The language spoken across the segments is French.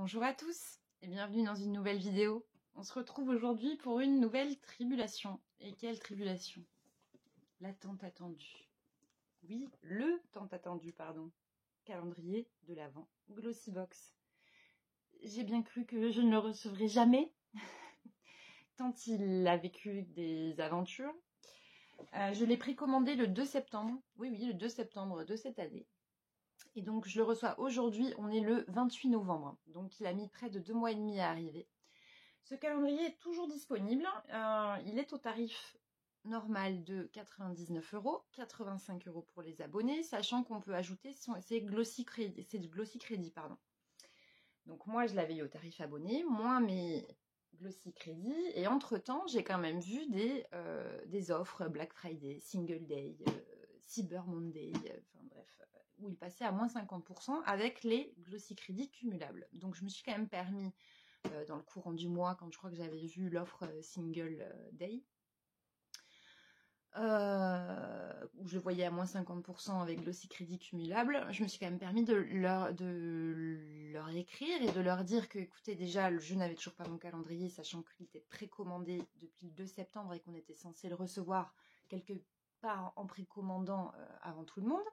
Bonjour à tous et bienvenue dans une nouvelle vidéo. On se retrouve aujourd'hui pour une nouvelle tribulation. Et quelle tribulation? La tant attendue. Oui, le tant attendu, pardon. Calendrier de l'Avent Glossybox. J'ai bien cru que je ne le recevrais jamais, tant il a vécu des aventures. Je l'ai précommandé le 2 septembre. Oui, le 2 septembre de cette année. Et donc, je le reçois aujourd'hui, on est le 28 novembre. Donc, il a mis près de 2 mois et demi à arriver. Ce calendrier est toujours disponible. Il est au tarif normal de 99 €, 85 € pour les abonnés, sachant qu'on peut ajouter c'est du Glossy Crédit, pardon. Donc, moi, je l'avais eu au tarif abonné, moins mes Glossy Crédit. Et entre-temps, j'ai quand même vu des offres Black Friday, Single Day, Cyber Monday, enfin bref, où il passait à moins 50% avec les Glossy Crédits cumulables. Donc je me suis quand même permis, dans le courant du mois, quand je crois que j'avais vu l'offre Single Day, où je voyais à moins 50% avec Glossy Crédit cumulable, je me suis quand même permis de leur écrire et de leur dire que, écoutez, déjà, je n'avais toujours pas mon calendrier, sachant qu'il était précommandé depuis le 2 septembre et qu'on était censé le recevoir quelque part en précommandant avant tout le monde.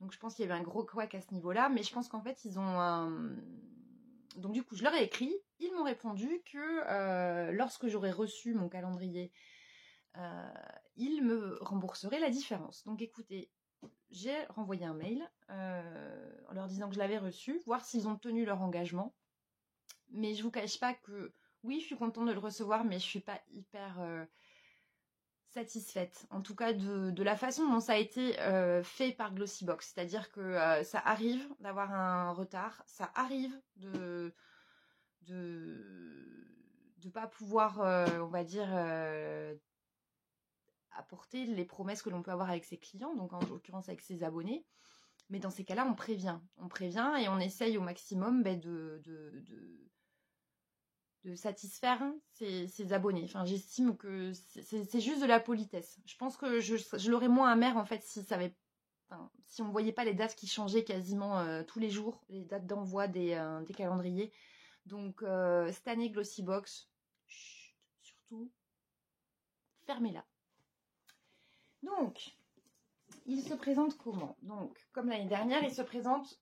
Donc je pense qu'il y avait un gros couac à ce niveau-là, mais je pense qu'en fait, ils ont... Donc du coup, je leur ai écrit, ils m'ont répondu que lorsque j'aurais reçu mon calendrier, ils me rembourseraient la différence. Donc écoutez, j'ai renvoyé un mail en leur disant que je l'avais reçu, voir s'ils ont tenu leur engagement. Mais je vous cache pas que oui, je suis contente de le recevoir, mais je suis pas hyper satisfaite. En tout cas de la façon dont ça a été fait par Glossybox. C'est-à-dire que ça arrive d'avoir un retard, ça arrive de pas pouvoir, on va dire, apporter les promesses que l'on peut avoir avec ses clients, donc en l'occurrence avec ses abonnés. Mais dans ces cas-là, on prévient et on essaye au maximum de satisfaire ses abonnés. Enfin, j'estime que c'est juste de la politesse. Je pense que je l'aurais moins amer en fait si on ne voyait pas les dates qui changeaient quasiment tous les jours, les dates d'envoi des calendriers. Donc cette année Glossybox, surtout, fermez-la. Donc, il se présente comment? Donc, comme l'année dernière, il se présente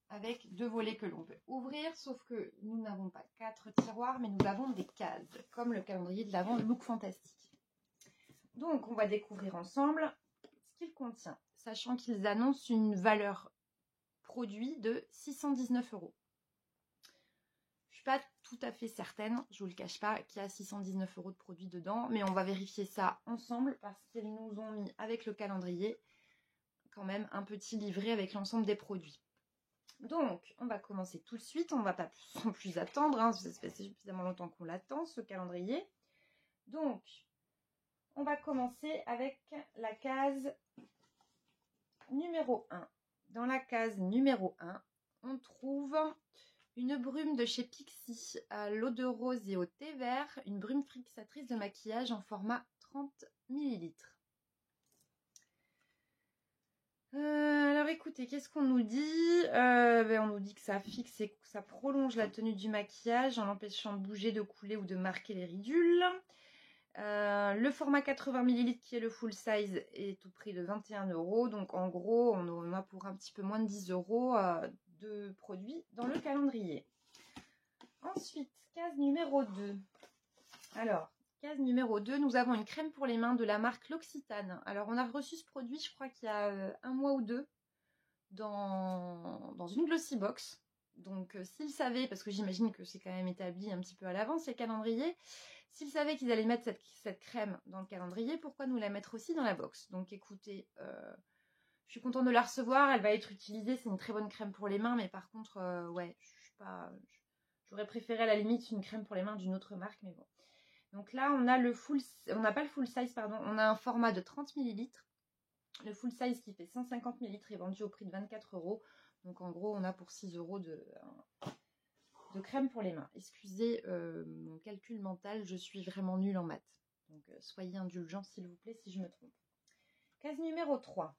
avec 2 volets que l'on peut ouvrir, sauf que nous n'avons pas 4 tiroirs, mais nous avons des cases, comme le calendrier de l'Avent Look Fantastique. Donc, on va découvrir ensemble ce qu'il contient, sachant qu'ils annoncent une valeur produit de 619 €. Je ne suis pas tout à fait certaine, je ne vous le cache pas, qu'il y a 619 € de produits dedans, mais on va vérifier ça ensemble parce qu'ils nous ont mis avec le calendrier quand même un petit livret avec l'ensemble des produits. Donc, on va commencer tout de suite, on ne va pas sans plus attendre, hein, ça fait suffisamment longtemps qu'on l'attend, ce calendrier. Donc, on va commencer avec la case numéro 1. Dans la case numéro 1, on trouve une brume de chez Pixi à l'eau de rose et au thé vert, une brume fixatrice de maquillage en format 30 ml. Alors écoutez, qu'est-ce qu'on nous dit? On nous dit que ça fixe et que ça prolonge la tenue du maquillage en l'empêchant de bouger, de couler ou de marquer les ridules. Le format 80 ml qui est le full size est au prix de 21 €. Donc en gros, on a pour un petit peu moins de 10 € de produits dans le calendrier. Ensuite, case numéro 2. Alors, case numéro 2, nous avons une crème pour les mains de la marque L'Occitane. Alors, on a reçu ce produit, je crois qu'il y a 1 mois ou 2, dans une Glossybox. Donc, s'ils savaient, parce que j'imagine que c'est quand même établi un petit peu à l'avance, les calendriers, s'ils savaient qu'ils allaient mettre cette crème dans le calendrier, pourquoi nous la mettre aussi dans la box? Donc, écoutez, je suis contente de la recevoir, elle va être utilisée, c'est une très bonne crème pour les mains, mais par contre, ouais, j'aurais préféré à la limite une crème pour les mains d'une autre marque, mais bon. Donc là, on n'a pas le full size, pardon, on a un format de 30 ml. Le full size qui fait 150 ml est vendu au prix de 24 €. Donc en gros, on a pour 6 € de crème pour les mains. Excusez mon calcul mental, je suis vraiment nulle en maths. Donc soyez indulgents s'il vous plaît si je me trompe. Case numéro 3.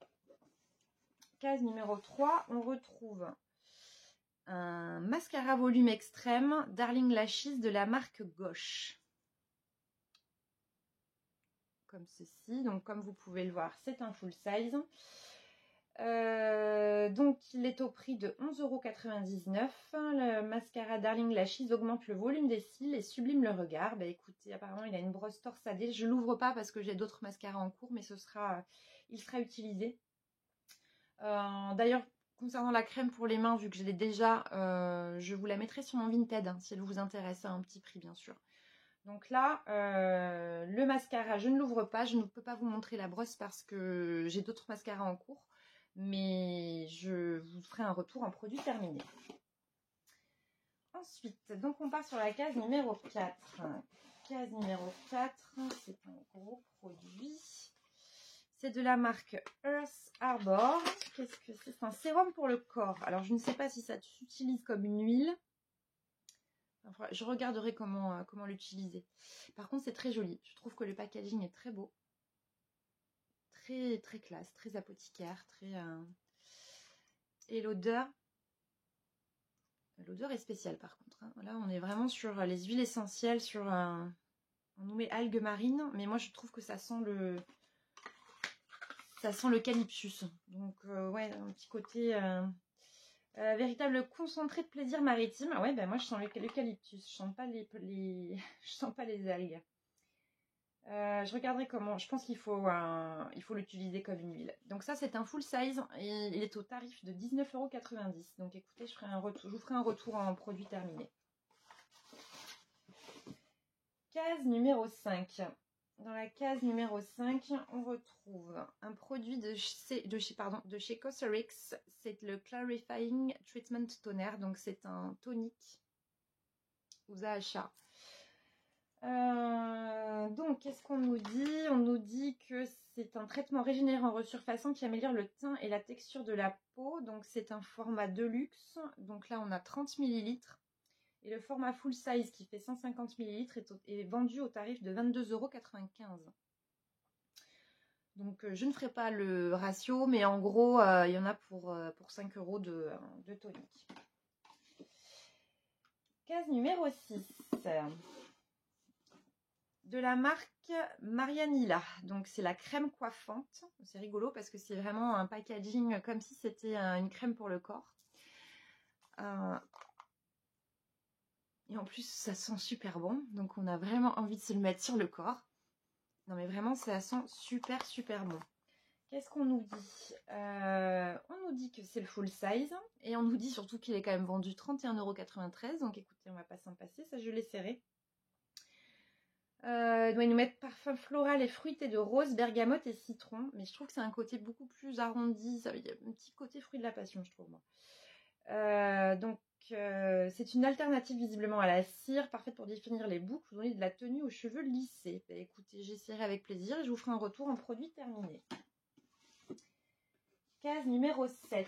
Case numéro 3, on retrouve un mascara volume extrême Darling Lashes de la marque Gauche. Comme ceci. Donc, comme vous pouvez le voir, c'est un full size. Donc, il est au prix de 11,99 €. Le mascara Darling Lashes augmente le volume des cils et sublime le regard. Bah, écoutez, apparemment, il a une brosse torsadée. Je ne l'ouvre pas parce que j'ai d'autres mascaras en cours, mais il sera utilisé. D'ailleurs, concernant la crème pour les mains, vu que je l'ai déjà, je vous la mettrai sur mon Vinted, hein, si elle vous intéresse, à un petit prix, bien sûr. Donc là, le mascara, je ne l'ouvre pas. Je ne peux pas vous montrer la brosse parce que j'ai d'autres mascaras en cours. Mais je vous ferai un retour en produit terminé. Ensuite, donc on part sur la case numéro 4. Case numéro 4, c'est un gros produit. C'est de la marque Earth Harbor. Qu'est-ce que c'est? C'est un sérum pour le corps. Alors, je ne sais pas si ça s'utilise comme une huile. Enfin, je regarderai comment l'utiliser. Par contre, c'est très joli. Je trouve que le packaging est très beau. Très, très classe, très apothicaire, très... Et l'odeur est spéciale par contre. Hein. Là, on est vraiment sur les huiles essentielles, sur on nous met algues marines, mais moi je trouve que ça sent l'eucalyptus. Donc ouais, un petit côté véritable concentré de plaisir maritime. Ah ouais, ben moi je sens l'eucalyptus. Je sens pas je sens pas les algues. Je regarderai comment. Je pense qu'il faut l'utiliser comme une huile. Donc ça, c'est un full size et il est au tarif de 19,90 €. Donc écoutez, je vous ferai un retour en produit terminé. Case numéro 5. Dans la case numéro 5, on retrouve un produit de chez Cosrx. C'est le Clarifying Treatment Toner. Donc c'est un tonique aux AHA. Donc, qu'est-ce qu'on nous dit? On nous dit que c'est un traitement régénérant resurfaçant qui améliore le teint et la texture de la peau. Donc, c'est un format deluxe. Donc là, on a 30 ml. Et le format full size qui fait 150 ml est vendu au tarif de 22,95 €. Donc, je ne ferai pas le ratio, mais en gros, il y en a pour 5 € de tonique. Case numéro 6. De la marque Marianilla. Donc c'est la crème coiffante. C'est rigolo parce que c'est vraiment un packaging comme si c'était une crème pour le corps. Et en plus ça sent super bon. Donc on a vraiment envie de se le mettre sur le corps. Non mais vraiment ça sent super super bon. Qu'est-ce qu'on nous dit? On nous dit que c'est le full size. Et on nous dit surtout qu'il est quand même vendu 31,93 €. Donc écoutez, on va pas s'en passer. Ça je l'essaierai. Ils nous mettent parfum floral et fruité de rose, bergamote et citron. Mais je trouve que c'est un côté beaucoup plus arrondi. Il y a un petit côté fruit de la passion, je trouve, moi. C'est une alternative visiblement à la cire, parfaite pour définir les boucles ou donner de la tenue aux cheveux lissés. Bah, écoutez, j'essaierai avec plaisir et je vous ferai un retour en produit terminé. Case numéro 7.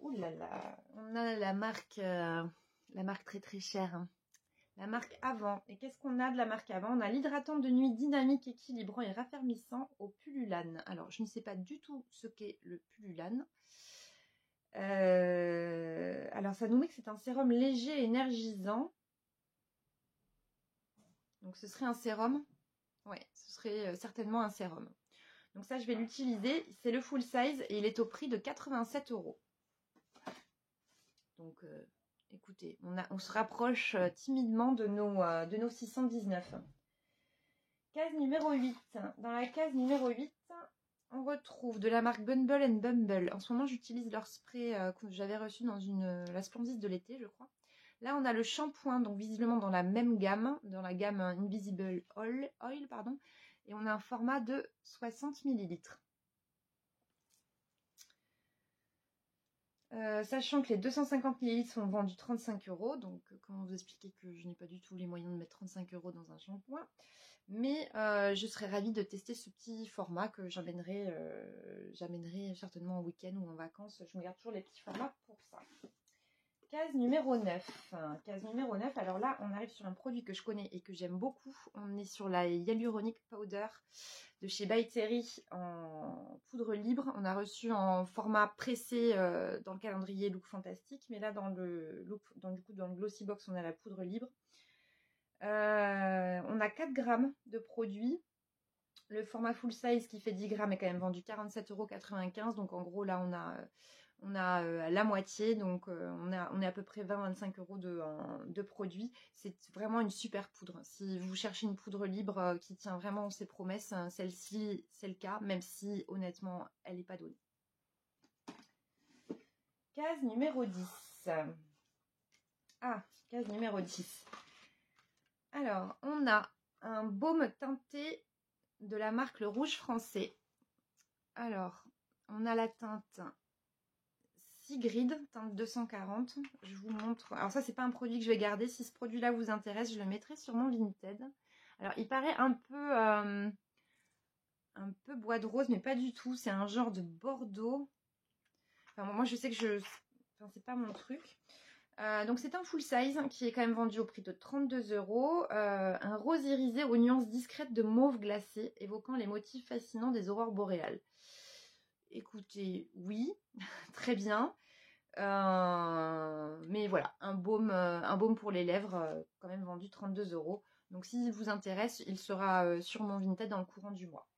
Ouh là là, on a la marque très très chère. Hein. La marque Avant. Et qu'est-ce qu'on a de la marque Avant? On a l'hydratant de nuit dynamique, équilibrant et raffermissant au pullulane. Alors, je ne sais pas du tout ce qu'est le pullulane. Alors, ça nous met que c'est un sérum léger et énergisant. Donc, ce serait un sérum. Ouais, ce serait certainement un sérum. Donc ça, je vais l'utiliser. C'est le full size et il est au prix de 87 €. Donc... écoutez, on se rapproche timidement de nos 619. Case numéro 8. Dans la case numéro 8, on retrouve de la marque Bumble & Bumble. En ce moment, j'utilise leur spray que j'avais reçu dans la Splendide de l'été, je crois. Là, on a le shampoing, donc visiblement dans la même gamme, dans la gamme Invisible Oil, pardon. Et on a un format de 60 ml. Sachant que les 250 ml sont vendus 35 €, donc comment vous expliquer que je n'ai pas du tout les moyens de mettre 35 € dans un shampoing, mais je serais ravie de tester ce petit format que j'amènerai certainement en week-end ou en vacances. Je me garde toujours les petits formats pour ça. Case numéro 9. Case numéro 9. Alors là, on arrive sur un produit que je connais et que j'aime beaucoup. On est sur la Hyaluronic Powder de chez By Terry en poudre libre. On a reçu en format pressé dans le calendrier Look Fantastique. Mais là, dans le Glossy Box, on a la poudre libre. On a 4 grammes de produit. Le format full size qui fait 10 grammes est quand même vendu 47,95 €. Donc en gros, là, on a la moitié, donc on est à peu près 20-25 € de produits. C'est vraiment une super poudre. Si vous cherchez une poudre libre qui tient vraiment ses promesses, celle-ci, c'est le cas, même si honnêtement, elle n'est pas donnée. Case numéro 10. Ah, case numéro 10. Alors, on a un baume teinté de la marque Le Rouge Français. Alors, on a la teinte Sigrid, teinte 240. Je vous montre. Alors ça, c'est pas un produit que je vais garder. Si ce produit-là vous intéresse, je le mettrai sur mon Vinted. Alors, il paraît un peu bois de rose, mais pas du tout. C'est un genre de bordeaux. Enfin, moi, je sais que c'est pas mon truc. Donc, c'est un full size qui est quand même vendu au prix de 32 €. Un rose irisé aux nuances discrètes de mauve glacé, évoquant les motifs fascinants des aurores boréales. Écoutez, oui, très bien. Mais voilà, un baume pour les lèvres, quand même vendu 32 €. Donc s'il vous intéresse, il sera sur mon Vinted dans le courant du mois.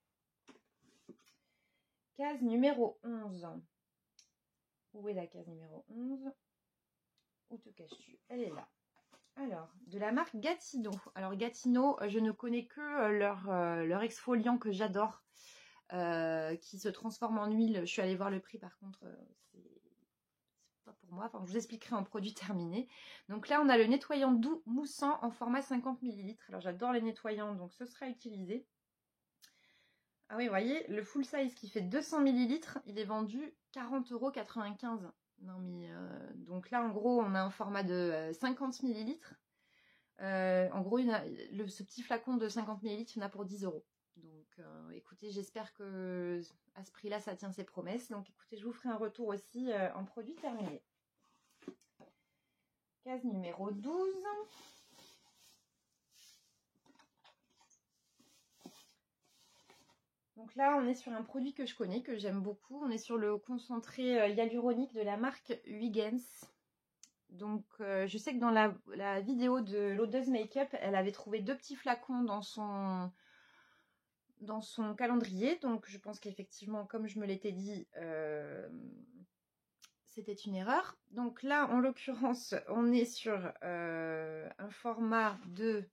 Case numéro 11. Où est la case numéro 11? Où te caches-tu? Elle est là. Alors, de la marque Gatineau. Alors Gatineau, je ne connais que leur exfoliant que j'adore, qui se transforme en huile. Je suis allée voir le prix, par contre, c'est pas pour moi. Enfin, je vous expliquerai en produit terminé. Donc là, on a le nettoyant doux moussant en format 50 ml. Alors j'adore les nettoyants, donc ce sera utilisé. Ah oui, vous voyez, le full size qui fait 200 ml, il est vendu 40,95 €. Non mais donc là, en gros, on a un format de 50 ml. En gros, ce petit flacon de 50 ml, il y en a pour 10 €. Donc écoutez, j'espère que à ce prix-là, ça tient ses promesses. Donc écoutez, je vous ferai un retour aussi en produit terminé. Case numéro 12. Donc là, on est sur un produit que je connais, que j'aime beaucoup. On est sur le concentré hyaluronique de la marque Huygens. Donc je sais que dans la vidéo de l'Odeuse Make-up, elle avait trouvé 2 petits flacons dans son calendrier. Donc je pense qu'effectivement, comme je me l'étais dit, c'était une erreur. Donc là, en l'occurrence, on est sur un format de...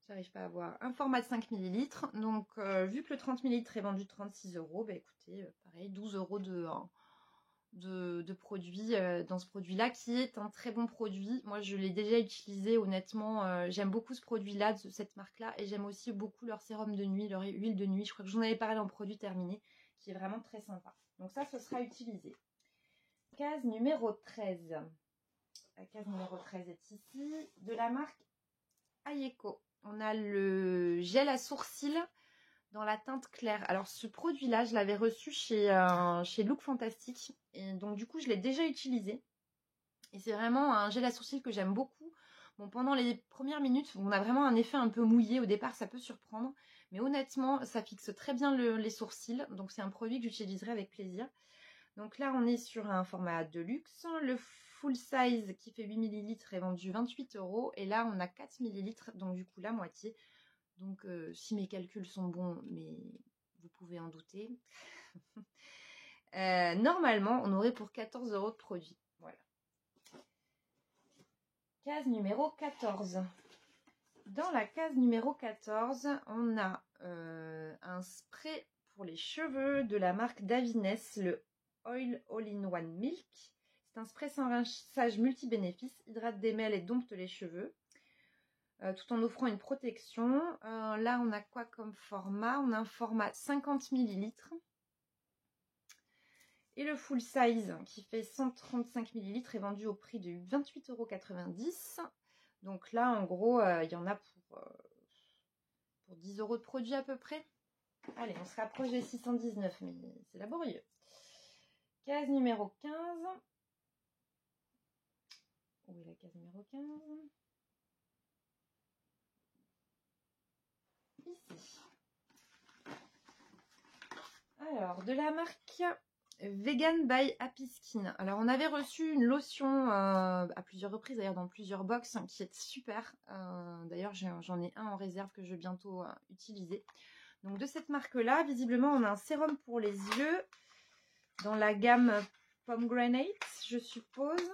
J'arrive pas à voir. Un format de 5 ml. Donc, vu que le 30 ml est vendu 36 €, bah écoutez, pareil, 12 € de produit dans ce produit-là, qui est un très bon produit. Moi, je l'ai déjà utilisé, honnêtement. J'aime beaucoup ce produit-là, de cette marque-là. Et j'aime aussi beaucoup leur sérum de nuit, leur huile de nuit. Je crois que j'en avais parlé en produit terminé, qui est vraiment très sympa. Donc ça, ce sera utilisé. Case numéro 13. La case numéro 13 est ici, de la marque Ayeko. On a le gel à sourcils dans la teinte claire. Alors ce produit-là, je l'avais reçu chez Look Fantastique. Et donc du coup, je l'ai déjà utilisé. Et c'est vraiment un gel à sourcils que j'aime beaucoup. Bon, pendant les premières minutes, on a vraiment un effet un peu mouillé. Au départ, ça peut surprendre. Mais honnêtement, ça fixe très bien les sourcils. Donc c'est un produit que j'utiliserai avec plaisir. Donc là, on est sur un format de luxe. Le full size qui fait 8 ml est vendu 28 €. Et là, on a 4 ml, donc du coup, la moitié. Donc, si mes calculs sont bons, mais vous pouvez en douter, normalement, on aurait pour 14 € de produit. Voilà. Case numéro 14. Dans la case numéro 14, on a un spray pour les cheveux de la marque Davines, le Oil All-in-One Milk. C'est un spray sans rinçage multi-bénéfices, hydrate, démêle et dompte les cheveux, tout en offrant une protection. Là, on a quoi comme format? On a un format 50 ml. Et le full size qui fait 135 ml est vendu au prix de 28,90 €. Donc là, en gros, il y en a pour 10 € de produit à peu près. Allez, on se rapproche des 619, mais c'est laborieux. Case numéro 15. Où est la case numéro 15? Ici. Alors, de la marque Vegan by Happy Skin. Alors, on avait reçu une lotion à plusieurs reprises, d'ailleurs dans plusieurs box, qui est super. D'ailleurs, j'en ai un en réserve que je vais bientôt utiliser. Donc, de cette marque-là, visiblement, on a un sérum pour les yeux dans la gamme Pomegranate, je suppose.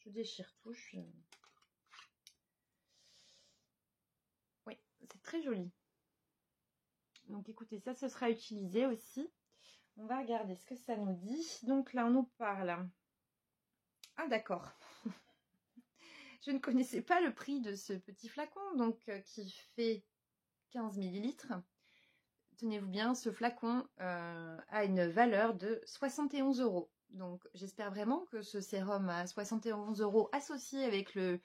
Je déchire tout. Oui, c'est très joli. Donc écoutez, ça, ce sera utilisé aussi. On va regarder ce que ça nous dit. Donc là, on nous parle. Ah d'accord. Je ne connaissais pas le prix de ce petit flacon, donc qui fait 15 ml. Tenez-vous bien, ce flacon a une valeur de 71 €. Donc j'espère vraiment que ce sérum à 71 € associé avec le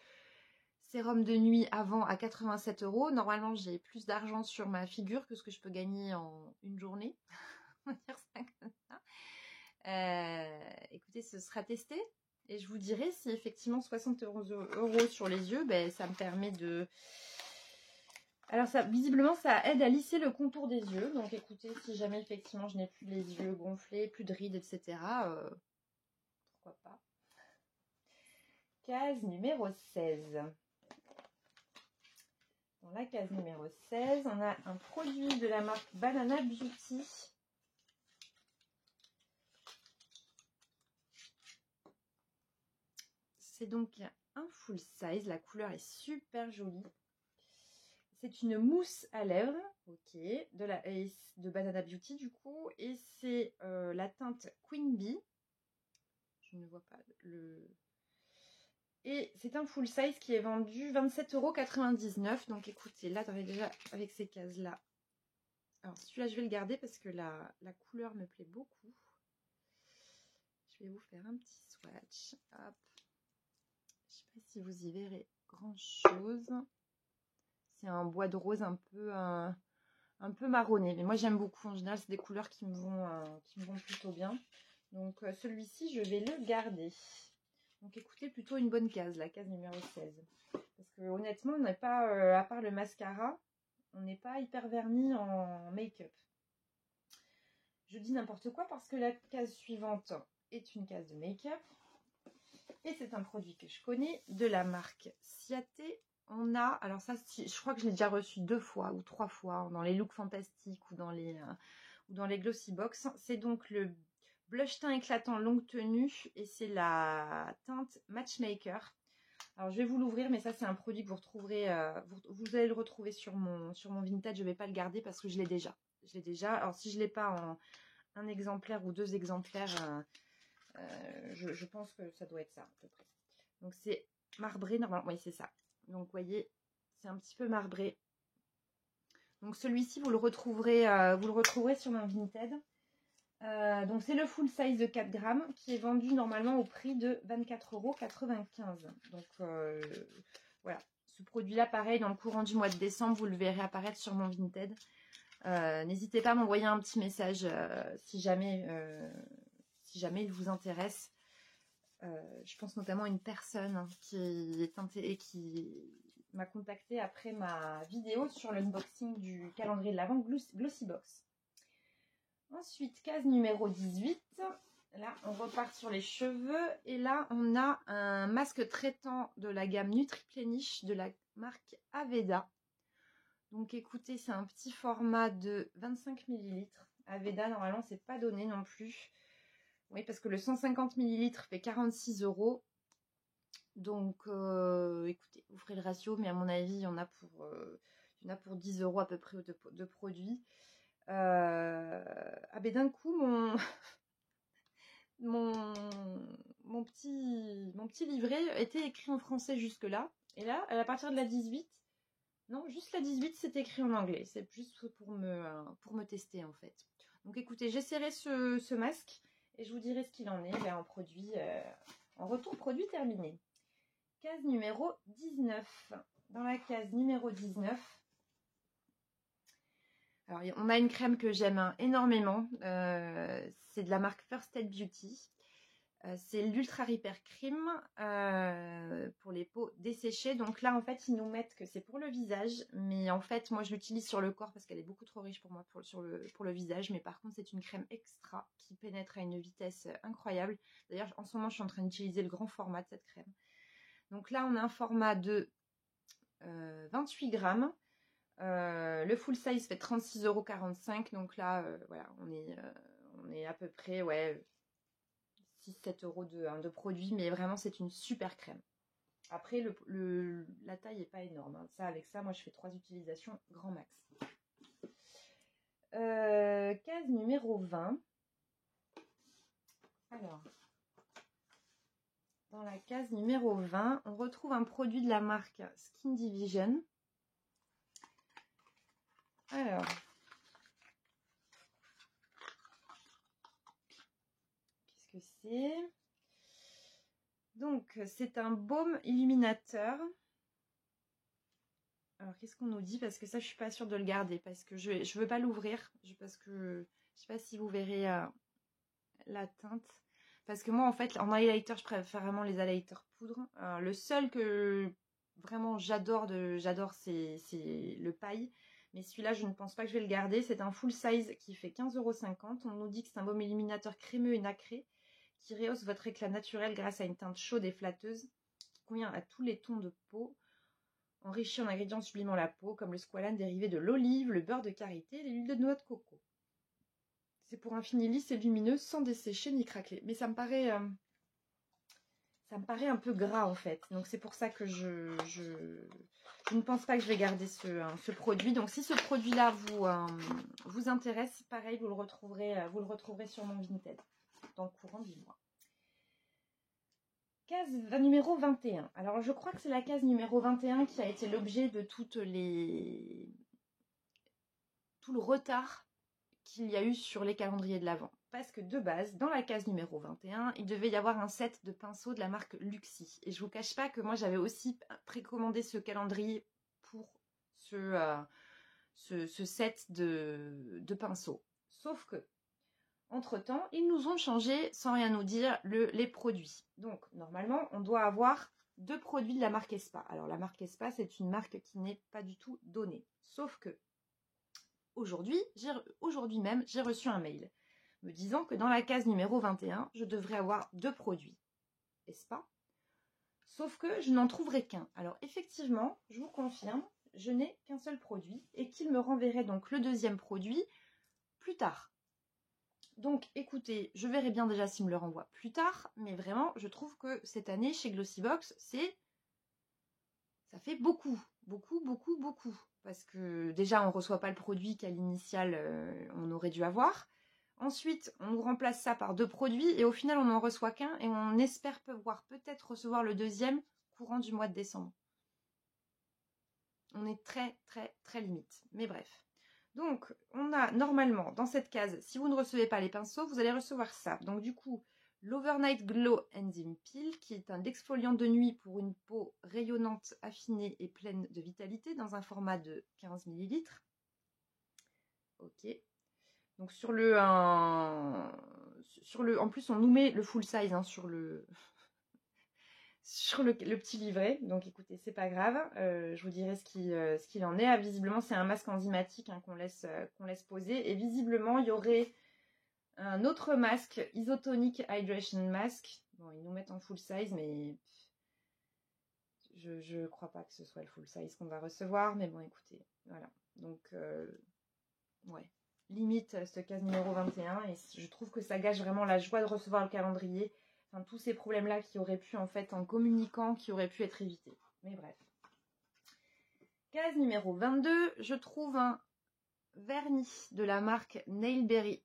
sérum de nuit avant à 87 €. Normalement, j'ai plus d'argent sur ma figure que ce que je peux gagner en une journée. On va dire ça comme ça. Écoutez, ce sera testé. Et je vous dirai si effectivement 71 € sur les yeux, ben, ça me permet de... Alors ça, visiblement, ça aide à lisser le contour des yeux. Donc écoutez, si jamais effectivement je n'ai plus les yeux gonflés, plus de rides, etc. Pourquoi pas. Case numéro 16. Dans la case numéro 16, on a un produit de la marque Banana Beauty. C'est donc un full size. La couleur est super jolie. C'est une mousse à lèvres, ok, de Banana Beauty du coup. Et c'est la teinte Queen Bee. Je ne vois pas le... Et c'est un full size qui est vendu 27,99 €. Donc écoutez, là, déjà avec ces cases-là. Alors celui-là, je vais le garder parce que la couleur me plaît beaucoup. Je vais vous faire un petit swatch. Hop. Je ne sais pas si vous y verrez grand-chose. C'est un bois de rose un peu marronné. Mais moi, j'aime beaucoup. En général, c'est des couleurs qui me vont plutôt bien. Donc celui-ci, je vais le garder. Donc écoutez, plutôt une bonne case, la case numéro 16. Parce que honnêtement, on n'est pas, à part le mascara, on n'est pas hyper verni en make-up. Je dis n'importe quoi parce que la case suivante est une case de make-up. Et c'est un produit que je connais de la marque Ciaté. On a, alors ça, je crois que je l'ai déjà reçu 2 fois ou 3 fois dans les looks fantastiques ou dans les glossy box. C'est donc le blush teint éclatant longue tenue et c'est la teinte Matchmaker. Alors je vais vous l'ouvrir, mais ça c'est un produit que vous retrouverez, vous allez le retrouver sur mon Vinted. Je ne vais pas le garder parce que je l'ai déjà. Alors si je ne l'ai pas en un exemplaire ou 2 exemplaires, je pense que ça doit être ça à peu près. Donc c'est marbré normalement, oui c'est ça. Donc vous voyez, c'est un petit peu marbré. Donc celui-ci vous le retrouverez sur mon Vinted. Donc c'est le full size de 4 grammes qui est vendu normalement au prix de 24,95 €. Donc voilà, ce produit-là pareil dans le courant du mois de décembre, vous le verrez apparaître sur mon Vinted. N'hésitez pas à m'envoyer un petit message si jamais il vous intéresse. Je pense notamment à une personne qui m'a contacté après ma vidéo sur l'unboxing du calendrier de l'Avent Glossybox. Ensuite, case numéro 18. Là, on repart sur les cheveux. Et là, on a un masque traitant de la gamme Nutriplenish de la marque Aveda. Donc écoutez, c'est un petit format de 25 ml. Aveda, normalement, c'est pas donné non plus. Oui, parce que le 150 ml fait 46 €. Donc, écoutez, vous ferez le ratio, mais à mon avis, il y en a pour 10 € à peu près de produits. Ah ben d'un coup, mon petit livret était écrit en français jusque-là. Et là, à partir de la 18, non, juste la 18, c'est écrit en anglais. C'est juste pour me tester, en fait. Donc, écoutez, j'essaierai ce masque et je vous dirai ce qu'il en est en retour produit terminé. Case numéro 19. Dans la case numéro 19, Alors, on a une crème que j'aime énormément. C'est de la marque First Aid Beauty. C'est l'Ultra Repair Cream pour les peaux desséchées. Donc là, en fait, ils nous mettent que c'est pour le visage. Mais en fait, moi, je l'utilise sur le corps parce qu'elle est beaucoup trop riche pour moi pour le visage. Mais par contre, c'est une crème extra qui pénètre à une vitesse incroyable. D'ailleurs, en ce moment, je suis en train d'utiliser le grand format de cette crème. Donc là, on a un format de 28 grammes. Le full size fait 36,45 €. Donc là, voilà, on est à peu près, ouais, 6-7 € de produit. Mais vraiment, c'est une super crème. Après, la taille n'est pas énorme. Hein. Ça, avec ça, moi, je fais 3 utilisations grand max. Case numéro 20. Alors, dans la case numéro 20, on retrouve un produit de la marque Skin Division. Alors, qu'est-ce que c'est? Donc, c'est un baume illuminateur. Alors, qu'est-ce qu'on nous dit? Parce que ça, je suis pas sûre de le garder. Parce que je veux pas l'ouvrir. Parce que je sais pas si vous verrez la teinte. Parce que moi, en fait, en highlighter, je préfère vraiment les highlighters poudre. Le seul que vraiment j'adore, c'est le paille. Mais celui-là, je ne pense pas que je vais le garder. C'est un full size qui fait 15,50 €. On nous dit que c'est un baume illuminateur crémeux et nacré qui rehausse votre éclat naturel grâce à une teinte chaude et flatteuse qui convient à tous les tons de peau, enrichi en ingrédients sublimant la peau comme le squalane dérivé de l'olive, le beurre de karité et l'huile de noix de coco. C'est pour un fini lisse et lumineux sans dessécher ni craqueler. Mais ça me paraît un peu gras en fait. Donc c'est pour ça que je ne pense pas que je vais garder ce produit. Donc si ce produit-là vous intéresse, pareil, vous le retrouverez sur mon Vinted dans le courant du mois. Case numéro 21. Alors je crois que c'est la case numéro 21 qui a été l'objet de tout le retard qu'il y a eu sur les calendriers de l'Avent. Parce que de base, dans la case numéro 21, il devait y avoir un set de pinceaux de la marque Luxi. Et je vous cache pas que moi, j'avais aussi précommandé ce calendrier pour ce set de pinceaux. Sauf que, entre-temps, ils nous ont changé, sans rien nous dire, les produits. Donc, normalement, on doit avoir 2 produits de la marque Espa. Alors, la marque Espa, c'est une marque qui n'est pas du tout donnée. Sauf que, aujourd'hui même, j'ai reçu un mail me disant que dans la case numéro 21, je devrais avoir 2 produits Espa, sauf que je n'en trouverai qu'un. Alors effectivement, je vous confirme, je n'ai qu'un seul produit et qu'il me renverrait donc le deuxième produit plus tard. Donc écoutez, je verrai bien déjà s'il me le renvoie plus tard, mais vraiment, je trouve que cette année chez Glossybox, ça fait beaucoup. Parce que déjà, on ne reçoit pas le produit qu'à l'initial, on aurait dû avoir. Ensuite, on nous remplace ça par 2 produits et au final, on n'en reçoit qu'un et on espère peut-être recevoir le deuxième courant du mois de décembre. On est très, très, très limite. Mais bref. Donc, on a normalement dans cette case, si vous ne recevez pas les pinceaux, vous allez recevoir ça. Donc du coup, l'Overnight Glow Enzyme Peel, qui est un exfoliant de nuit pour une peau rayonnante, affinée et pleine de vitalité, dans un format de 15 ml. Ok. Donc en plus on nous met le full size hein, sur le petit livret. Donc écoutez, c'est pas grave. Je vous dirai ce qu'il en est. Visiblement, c'est un masque enzymatique hein, qu'on laisse poser. Et visiblement, il y aurait un autre masque, Isotonic Hydration Mask. Bon, ils nous mettent en full size, mais je crois pas que ce soit le full size qu'on va recevoir. Mais bon, écoutez, voilà. Donc, ouais. Limite ce case numéro 21. Et je trouve que ça gâche vraiment la joie de recevoir le calendrier. Enfin, tous ces problèmes-là qui auraient pu, en fait, en communiquant, qui auraient pu être évités. Mais bref. Case numéro 22, je trouve un vernis de la marque Nailberry.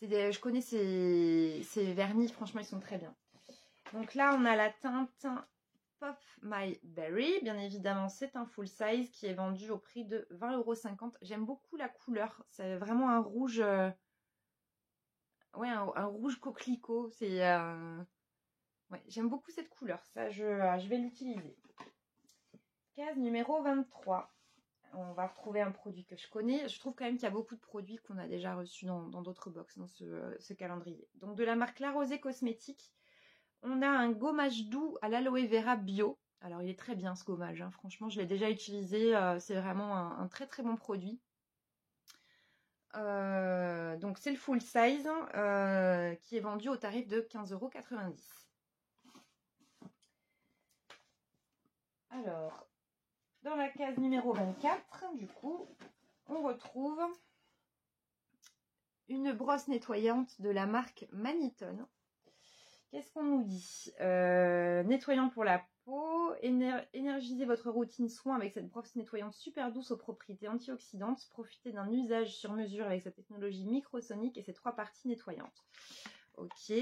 Je connais ces vernis, franchement, ils sont très bien. Donc là, on a la teinte Pop My Berry. Bien évidemment, c'est un full size qui est vendu au prix de 20,50 €. J'aime beaucoup la couleur. C'est vraiment un rouge... ouais, un rouge coquelicot. Ouais, j'aime beaucoup cette couleur. Ça, je vais l'utiliser. Case numéro 23. on va retrouver un produit que je connais. Je trouve quand même qu'il y a beaucoup de produits qu'on a déjà reçus dans d'autres box, dans ce calendrier. Donc de la marque La Rosée Cosmétique, on a un gommage doux à l'aloe vera bio. Alors il est très bien ce gommage, hein. Franchement je l'ai déjà utilisé, c'est vraiment un très très bon produit. Donc c'est le full size qui est vendu au tarif de 15,90 €. Alors, dans la case numéro 24, du coup, on retrouve une brosse nettoyante de la marque Manitone. Qu'est-ce qu'on nous dit? Nettoyant pour la peau, énergisez votre routine soin avec cette brosse nettoyante super douce aux propriétés antioxydantes. Profitez d'un usage sur mesure avec sa technologie microsonique et ses 3 parties nettoyantes. Ok,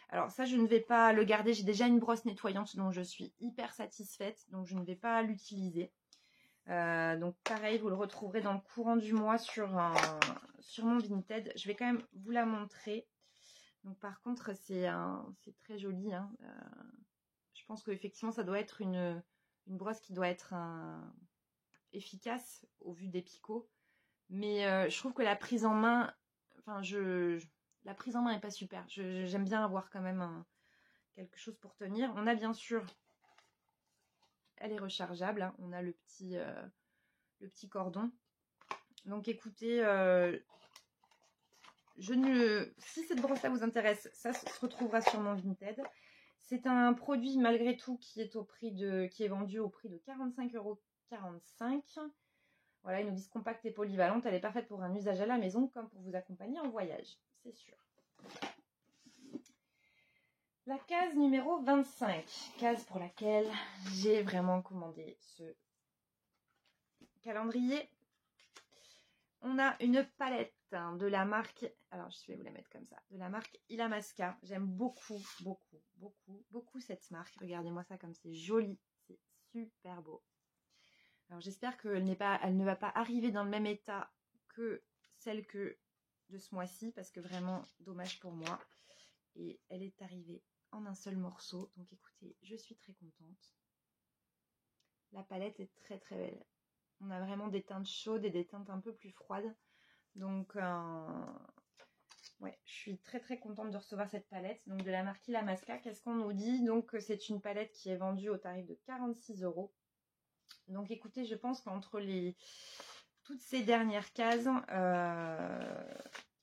alors ça je ne vais pas le garder, j'ai déjà une brosse nettoyante dont je suis hyper satisfaite, donc je ne vais pas l'utiliser. Donc pareil, vous le retrouverez dans le courant du mois sur mon Vinted. Je vais quand même vous la montrer. Donc par contre c'est très joli, hein. Je pense qu'effectivement ça doit être une brosse qui doit être efficace au vu des picots. Mais je trouve que la prise en main, enfin la prise en main n'est pas super. J'aime bien avoir quand même quelque chose pour tenir. On a bien sûr, elle est rechargeable, hein. On a le petit cordon. Donc écoutez, si cette brosse là vous intéresse, ça se retrouvera sur mon Vinted. C'est un produit malgré tout qui est vendu au prix de 45,45 €. Voilà, ils nous disent compacte et polyvalente. Elle est parfaite pour un usage à la maison comme pour vous accompagner en voyage, c'est sûr. La case numéro 25, case pour laquelle j'ai vraiment commandé ce calendrier. On a une palette de la marque, alors je vais vous la mettre comme ça, de la marque Illamasqua. J'aime beaucoup, beaucoup, beaucoup, beaucoup cette marque. Regardez-moi ça comme c'est joli, c'est super beau. Alors j'espère qu'elle ne va pas arriver dans le même état que celle de ce mois-ci, parce que vraiment dommage pour moi. Et elle est arrivée en un seul morceau, donc écoutez, je suis très contente. La palette est très très belle. On a vraiment des teintes chaudes et des teintes un peu plus froides. Donc, ouais, je suis très très contente de recevoir cette palette. Donc, de la marque Illamasqua. Qu'est-ce qu'on nous dit? Donc, c'est une palette qui est vendue au tarif de 46 €. Donc, écoutez, je pense qu'entre toutes ces dernières cases,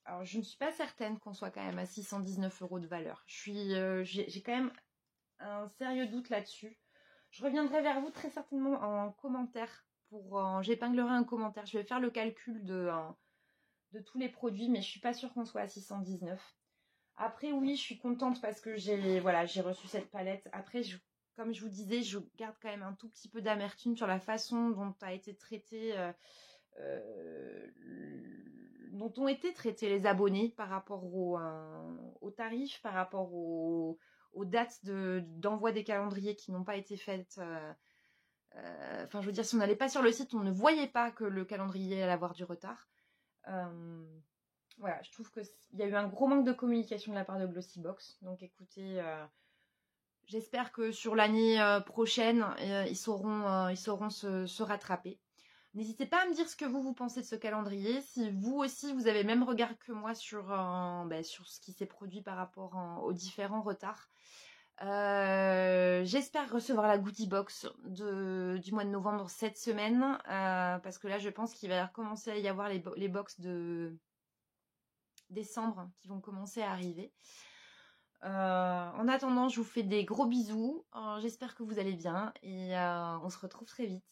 alors je ne suis pas certaine qu'on soit quand même à 619 € de valeur. J'ai quand même un sérieux doute là-dessus. Je reviendrai vers vous très certainement en commentaire. J'épinglerai un commentaire. Je vais faire le calcul de tous les produits, mais je suis pas sûre qu'on soit à 619. Après, oui, je suis contente parce que j'ai reçu cette palette. Après, comme je vous disais, je garde quand même un tout petit peu d'amertume sur la façon dont a été traité, dont ont été traités les abonnés par rapport aux tarifs, par rapport aux dates d'envoi des calendriers qui n'ont pas été faites. Enfin, je veux dire, si on n'allait pas sur le site, on ne voyait pas que le calendrier allait avoir du retard. Voilà, je trouve qu'il y a eu un gros manque de communication de la part de Glossybox. Donc écoutez, j'espère que sur l'année prochaine, ils sauront se rattraper. N'hésitez pas à me dire ce que vous pensez de ce calendrier. Si vous aussi, vous avez le même regard que moi sur ce qui s'est produit par rapport aux différents retards. J'espère recevoir la goodie box du mois de novembre cette semaine, parce que là je pense qu'il va commencer à y avoir les box de décembre qui vont commencer à arriver. En attendant, je vous fais des gros bisous. J'espère que vous allez bien et on se retrouve très vite.